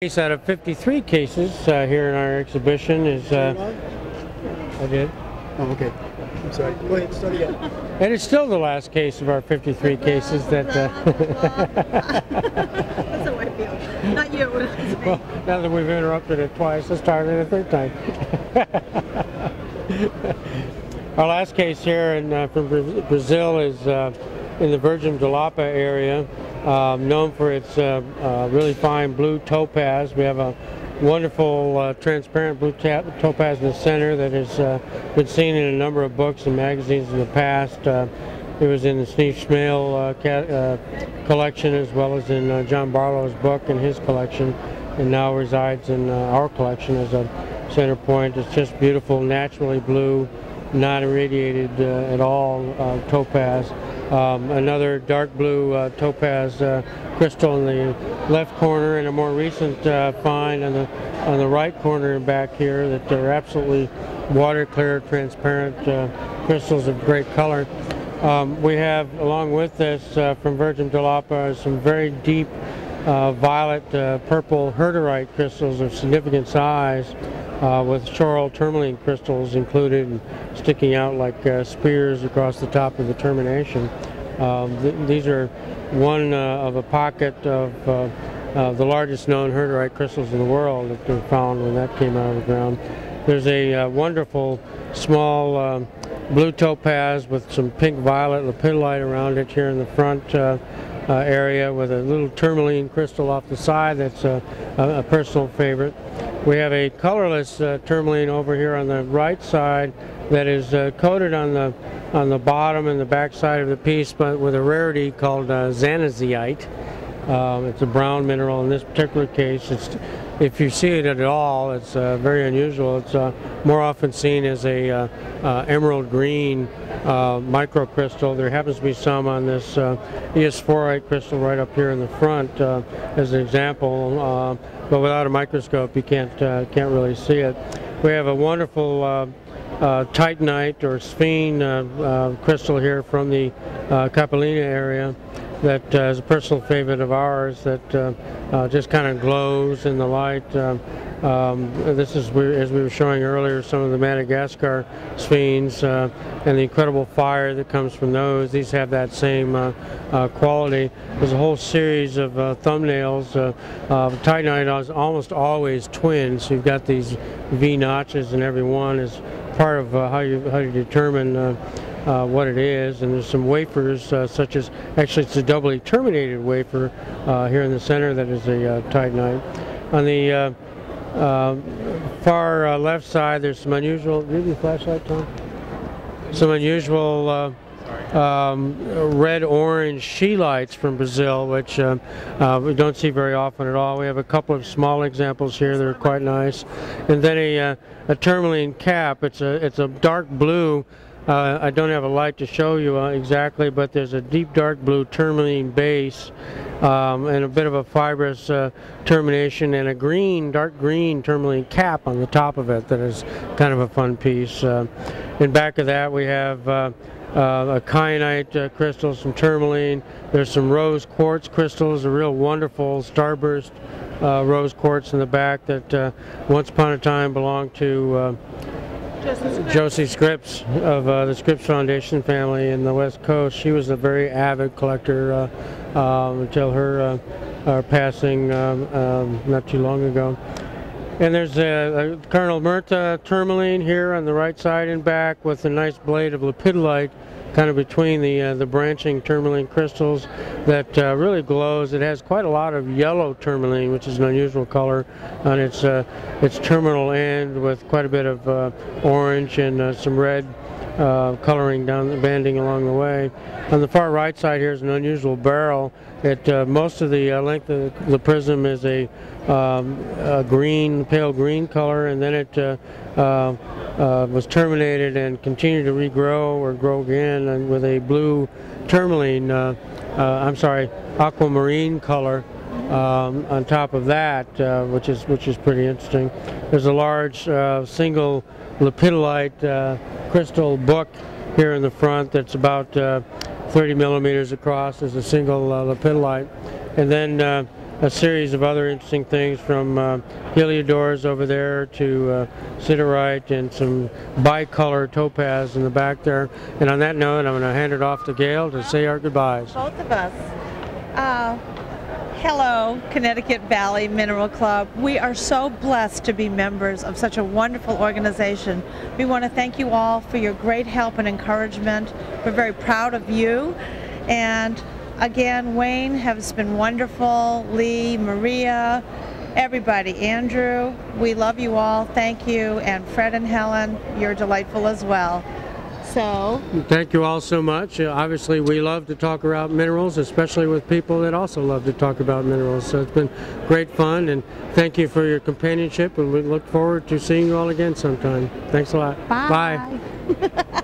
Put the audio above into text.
Case out of 53 cases here in our exhibition is I did. Oh, okay. I'm sorry. Go ahead, start again. And it's still the last case of our 53 cases that That's how I feel. Not you. well, now that we've interrupted it twice, let's start it a third time. Our last case here from Brazil is in the Virgin de Lapa area, known for its really fine blue topaz. We have a wonderful transparent blue topaz in the center that has been seen in a number of books and magazines in the past. It was in the Steve Schmale collection, as well as in John Barlow's book and his collection, and now resides in our collection as a center point. It's just beautiful, naturally blue, not irradiated at all topaz. Another dark blue topaz crystal in the left corner, and a more recent find on the right corner back here that are absolutely water clear, transparent crystals of great color. We have, along with this, from Virgin de Lapa, some very deep violet purple herderite crystals of significant size, with choral tourmaline crystals included and sticking out like spears across the top of the termination. These are one of a pocket of the largest known herderite crystals in the world that were found when that came out of the ground. There's a wonderful small blue topaz with some pink violet lepidolite around it here in the front area, with a little tourmaline crystal off the side that's a personal favorite. We have a colorless tourmaline over here on the right side that is coated on the bottom and the back side of the piece, but with a rarity called zanazeite. It's a brown mineral. In this particular case, if you see it at all, it's very unusual. It's more often seen as a emerald green microcrystal. There happens to be some on this eosphorite crystal right up here in the front as an example, but without a microscope you can't really see it. We have a wonderful titanite or Spann crystal here from the Capellina area that is a personal favorite of ours, that just kind of glows in the light. This is, as we were showing earlier, some of the Madagascar Spanns and the incredible fire that comes from those. These have that same quality. There's a whole series of thumbnails. Titanite is almost always twin, so you've got these V notches in every one as part of how you determine what it is. And there's some wafers, such as, actually it's a doubly terminated wafer here in the center that is a titanite. On the far left side, there's some unusual, do you have a flashlight, Tom? Some unusual red-orange scheelites from Brazil, which we don't see very often at all. We have a couple of small examples here that are quite nice. And then a tourmaline cap. It's a dark blue. I don't have a light to show you exactly, but there's a deep dark blue tourmaline base and a bit of a fibrous termination, and a green, dark green tourmaline cap on the top of it that is kind of a fun piece. In back of that we have a kyanite crystal, some tourmaline. There's some rose quartz crystals, a real wonderful starburst rose quartz in the back that once upon a time belonged to Josie Scripps of the Scripps Foundation family in the West Coast. She was a very avid collector until her passing not too long ago. And there's a Colonel Murta tourmaline here on the right side and back, with a nice blade of lepidolite kind of between the branching tourmaline crystals that really glows. It has quite a lot of yellow tourmaline, which is an unusual color, on its terminal end, with quite a bit of orange and some red coloring down the banding along the way. On the far right side here is an unusual beryl. Most of the length of the prism is a green, pale green color, and then it was terminated and continued to regrow or grow again, and with a blue tourmaline, aquamarine color on top of that, which is pretty interesting. There's a large single lepidolite crystal book here in the front that's about 30 millimeters across as a single lepidolite. And then a series of other interesting things from heliodores over there to siderite and some bicolor topaz in the back there. And on that note, I'm going to hand it off to Gail to say our goodbyes. Both of us. Hello, Connecticut Valley Mineral Club. We are so blessed to be members of such a wonderful organization. We want to thank you all for your great help and encouragement. We're very proud of you. And again, Wayne has been wonderful, Lee, Maria, everybody, Andrew, we love you all. Thank you. And Fred and Helen, you're delightful as well. So, thank you all so much. Obviously, we love to talk about minerals, especially with people that also love to talk about minerals. So it's been great fun, and thank you for your companionship, and we look forward to seeing you all again sometime. Thanks a lot. bye. Bye.